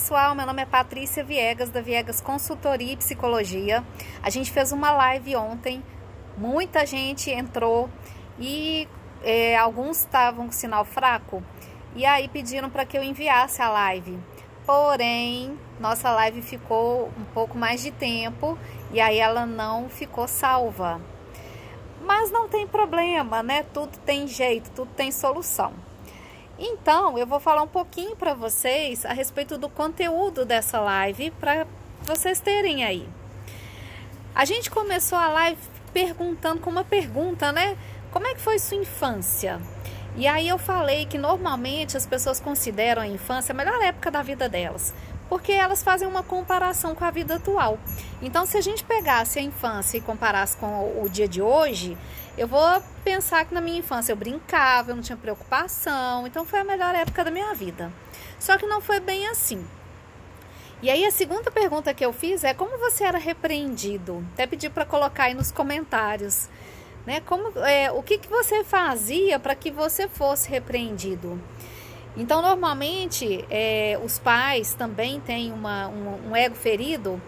Pessoal, meu nome é Patrícia Viegas, da Viegas Consultoria e Psicologia. A gente fez uma live ontem, muita gente entrou e alguns estavam com sinal fraco e aí pediram para que eu enviasse a live. Porém, nossa live ficou um pouco mais de tempo e aí ela não ficou salva. Mas não tem problema, né? Tudo tem jeito, tudo tem solução. Então, eu vou falar um pouquinho para vocês a respeito do conteúdo dessa live, para vocês terem aí. A gente começou a live perguntando com uma pergunta, né? Como é que foi sua infância? E aí eu falei que normalmente as pessoas consideram a infância a melhor época da vida delas, porque elas fazem uma comparação com a vida atual. Então, se a gente pegasse a infância e comparasse com o dia de hoje, eu vou pensar que na minha infância eu brincava, eu não tinha preocupação, então foi a melhor época da minha vida. Só que não foi bem assim. E aí a segunda pergunta que eu fiz é como você era repreendido? Até pedi para colocar aí nos comentários, né? O que você fazia para que você fosse repreendido? Então, normalmente, os pais também têm um ego ferido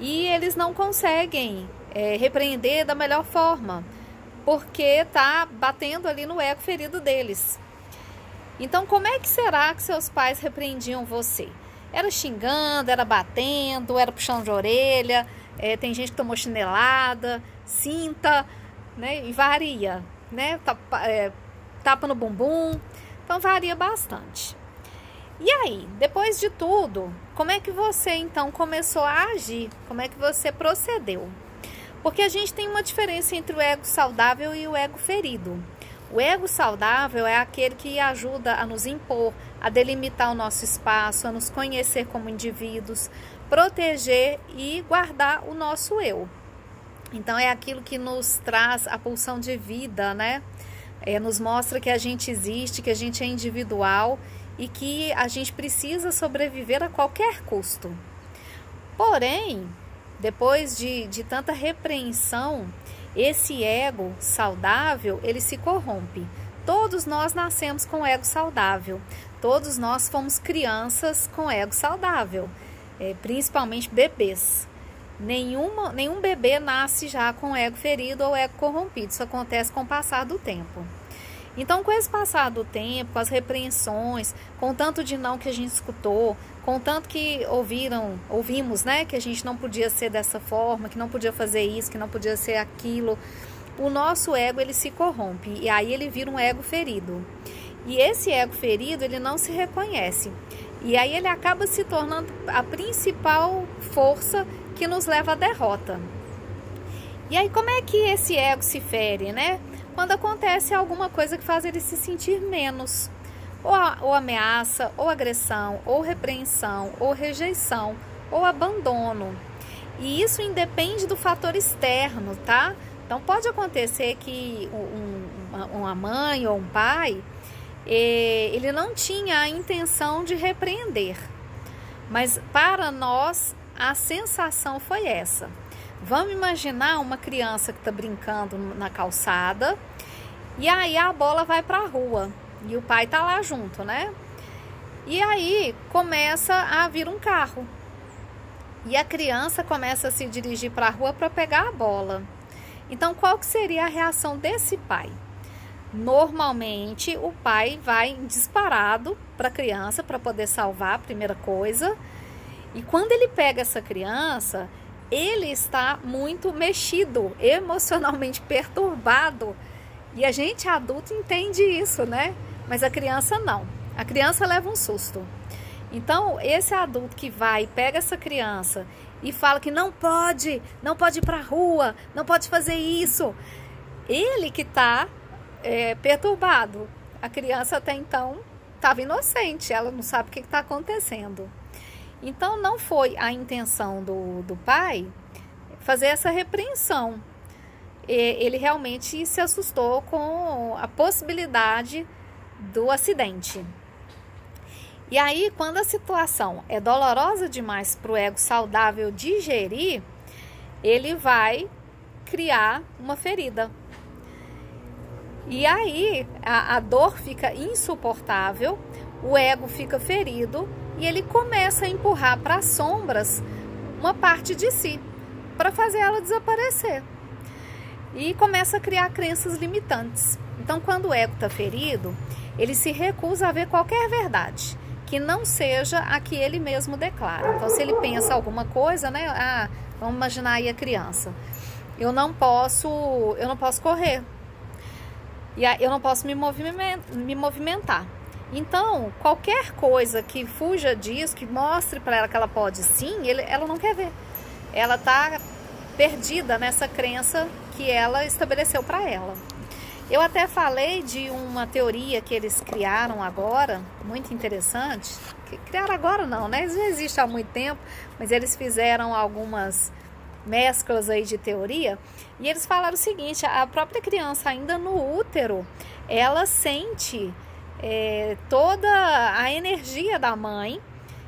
e eles não conseguem repreender da melhor forma, porque tá batendo ali no ego ferido deles. Então, como é que será que seus pais repreendiam você? Era xingando, era batendo, era puxando de orelha, tem gente que tomou chinelada, cinta, né? E varia, né? Tapa no bumbum, então varia bastante. E aí, depois de tudo, como é que você então começou a agir? Como é que você procedeu? Porque a gente tem uma diferença entre o ego saudável e o ego ferido. O ego saudável é aquele que ajuda a nos impor, a delimitar o nosso espaço, a nos conhecer como indivíduos, proteger e guardar o nosso eu. Então é aquilo que nos traz a pulsão de vida, né? Nos mostra que a gente existe, que a gente é individual e que a gente precisa sobreviver a qualquer custo. Porém, depois de tanta repreensão, esse ego saudável, ele se corrompe. Todos nós nascemos com ego saudável. Todos nós fomos crianças com ego saudável, principalmente bebês. Nenhum bebê nasce já com ego ferido ou ego corrompido. Isso acontece com o passar do tempo. Então, com esse passar do tempo, com as repreensões, com o tanto de não que a gente escutou, com o tanto que ouvimos, né, que a gente não podia ser dessa forma, que não podia fazer isso, que não podia ser aquilo, o nosso ego, ele se corrompe e aí ele vira um ego ferido. E esse ego ferido, ele não se reconhece. E aí ele acaba se tornando a principal força que nos leva à derrota. E aí como é que esse ego se fere, né? Quando acontece alguma coisa que faz ele se sentir menos, ou ameaça, ou agressão, ou repreensão, ou rejeição, ou abandono. E isso independe do fator externo, tá? Então pode acontecer que uma mãe ou um pai, ele não tinha a intenção de repreender, mas para nós a sensação foi essa. Vamos imaginar uma criança que está brincando na calçada e aí a bola vai para a rua e o pai está lá junto, né? E aí começa a vir um carro e a criança começa a se dirigir para a rua para pegar a bola. Então, qual que seria a reação desse pai? Normalmente, o pai vai disparado para a criança para poder salvar a primeira coisa. E quando ele pega essa criança, ele está muito mexido, emocionalmente perturbado. E a gente adulto entende isso, né? Mas a criança não. A criança leva um susto. Então, esse adulto que vai e pega essa criança e fala que não pode ir para a rua, não pode fazer isso. Ele que está perturbado. A criança até então estava inocente, ela não sabe o que está acontecendo. Então, não foi a intenção do pai fazer essa repreensão. Ele realmente se assustou com a possibilidade do acidente. E aí, quando a situação é dolorosa demais para o ego saudável digerir, ele vai criar uma ferida. E aí a dor fica insuportável, o ego fica ferido e ele começa a empurrar para as sombras uma parte de si, para fazer ela desaparecer. E começa a criar crenças limitantes. Então, quando o ego está ferido, ele se recusa a ver qualquer verdade que não seja a que ele mesmo declara. Então, se ele pensa alguma coisa, né? Vamos imaginar aí a criança. Eu não posso correr. E eu não posso me movimentar. Então, qualquer coisa que fuja disso, que mostre para ela que ela pode sim, ela não quer ver. Ela está perdida nessa crença que ela estabeleceu para ela. Eu até falei de uma teoria que eles criaram agora, muito interessante. Criaram agora não, né? Já existe há muito tempo, mas eles fizeram algumas mesclas aí de teoria. E eles falaram o seguinte, a própria criança ainda no útero, ela sente toda a energia da mãe.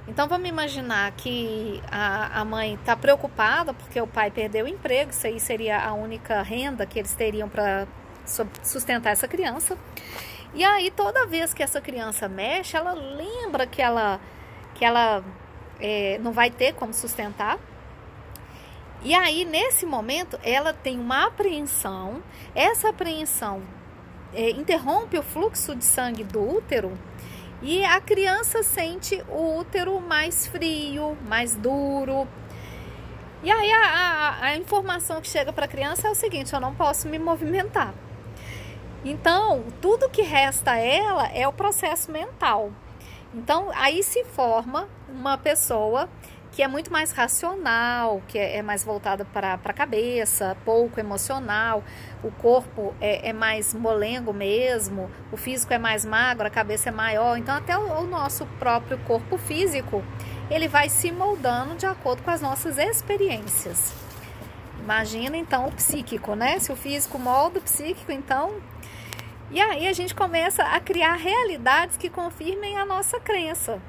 Então vamos imaginar que a mãe está preocupada porque o pai perdeu o emprego, isso aí seria a única renda que eles teriam para sustentar essa criança. E aí toda vez que essa criança mexe, ela lembra que ela não vai ter como sustentar. E aí nesse momento ela tem uma apreensão, essa apreensão interrompe o fluxo de sangue do útero e a criança sente o útero mais frio, mais duro. E aí a informação que chega para a criança é o seguinte: eu não posso me movimentar. Então, tudo que resta a ela é o processo mental. Então, aí se forma uma pessoa que é muito mais racional, que é mais voltada para a cabeça, pouco emocional. O corpo é mais molengo mesmo, o físico é mais magro, a cabeça é maior. Então, até o nosso próprio corpo físico, ele vai se moldando de acordo com as nossas experiências. Imagina, então, o psíquico, né? Se o físico molda o psíquico, então... E aí a gente começa a criar realidades que confirmem a nossa crença.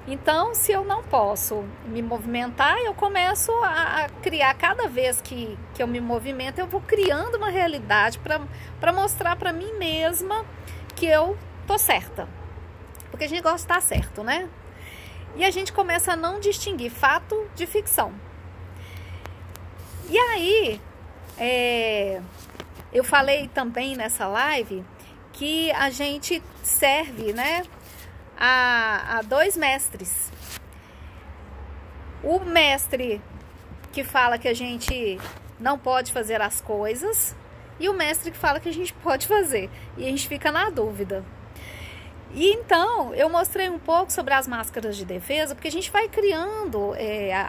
Então, se eu não posso me movimentar, eu começo a criar, cada vez que eu me movimento, eu vou criando uma realidade para mostrar para mim mesma que eu tô certa. Porque a gente gosta de estar certo, né? E a gente começa a não distinguir fato de ficção. E aí, eu falei também nessa live que a gente serve, né, a dois mestres. O mestre que fala que a gente não pode fazer as coisas e o mestre que fala que a gente pode fazer. E a gente fica na dúvida. E então, eu mostrei um pouco sobre as máscaras de defesa, porque a gente vai criando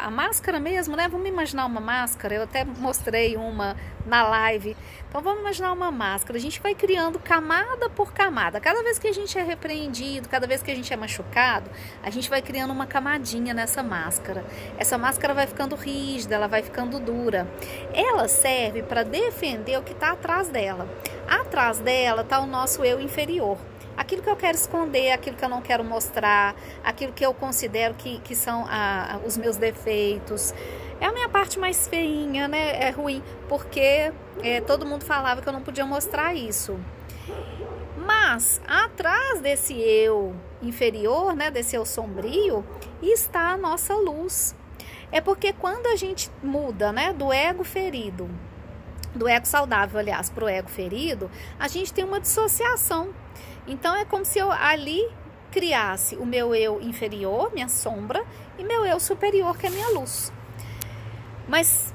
a máscara mesmo, né? Vamos imaginar uma máscara, eu até mostrei uma na live. Então, vamos imaginar uma máscara, a gente vai criando camada por camada. Cada vez que a gente é repreendido, cada vez que a gente é machucado, a gente vai criando uma camadinha nessa máscara. Essa máscara vai ficando rígida, ela vai ficando dura. Ela serve para defender o que está atrás dela. Atrás dela está o nosso eu inferior. Aquilo que eu quero esconder, aquilo que eu não quero mostrar, aquilo que eu considero que são os meus defeitos. É a minha parte mais feinha, né? É ruim, porque todo mundo falava que eu não podia mostrar isso. Mas, atrás desse eu inferior, né, desse eu sombrio, está a nossa luz. É porque quando a gente muda, né, do ego ferido, do ego saudável, aliás, para o ego ferido, a gente tem uma dissociação. Então, é como se eu ali criasse o meu eu inferior, minha sombra, e meu eu superior, que é minha luz. Mas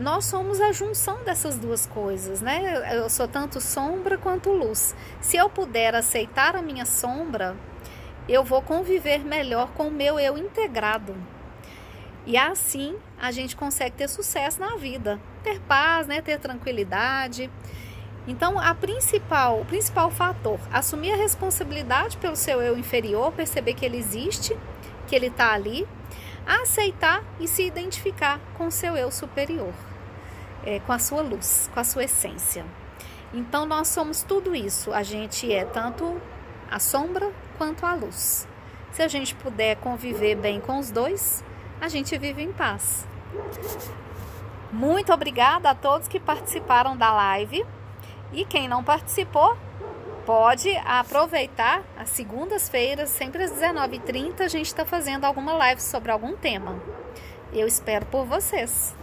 nós somos a junção dessas duas coisas, né? Eu sou tanto sombra quanto luz. Se eu puder aceitar a minha sombra, eu vou conviver melhor com o meu eu integrado. E assim, a gente consegue ter sucesso na vida. Ter paz, né? Ter tranquilidade. Então, o principal fator, assumir a responsabilidade pelo seu eu inferior, perceber que ele existe, que ele está ali, aceitar e se identificar com o seu eu superior, com a sua luz, com a sua essência. Então, nós somos tudo isso, a gente é tanto a sombra quanto a luz. Se a gente puder conviver bem com os dois, a gente vive em paz. Muito obrigada a todos que participaram da live. E quem não participou, pode aproveitar as segundas-feiras, sempre às 19h30, a gente está fazendo alguma live sobre algum tema. Eu espero por vocês.